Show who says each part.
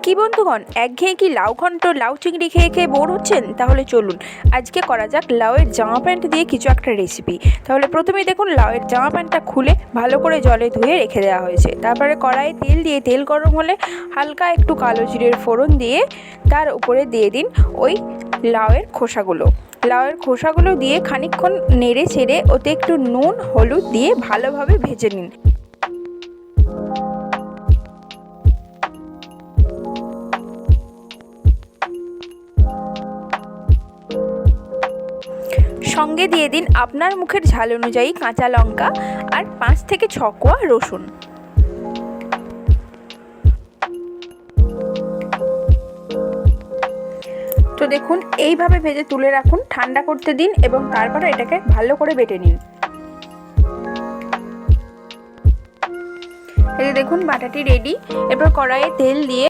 Speaker 1: কি বন্ধুগণ, একঘেয়ে কি লাউ ঘন্ট লাউ চিংড়ি খেয়ে খেয়ে বোর হচ্ছেন? তাহলে চলুন আজকে করা যাক লাউয়ের জামা প্যান্ট দিয়ে কিছু একটা রেসিপি। তাহলে প্রথমেই দেখুন লাউয়ের জামা প্যান্টটা খুলে ভালো করে জলে ধুয়ে রেখে দেওয়া হয়েছে। তারপরে কড়াইয়ে তেল দিয়ে তেল গরম হলে হালকা একটু কালো জিরের ফোড়ন দিয়ে তার উপরে দিয়ে দিন ওই লাউয়ের খোসাগুলো দিয়ে খানিকক্ষণ নেড়ে ছেড়ে ওতে একটু নুন হলুদ দিয়ে ভালোভাবে ভেজে নিন। সঙ্গে দিয়ে দিন আপনার মুখের ঝাল অনুযায়ী কাঁচা লঙ্কা আর 5 থেকে 6 কোয়া রসুন। তো দেখুন এইভাবে ভেজে তুলে রাখুন, ঠান্ডা করতে দিন এবং তারপরে এটাকে ভালো করে বেটে নিন। এই যে দেখুন বাটাটি রেডি। এরপর কড়াইয়ে তেল দিয়ে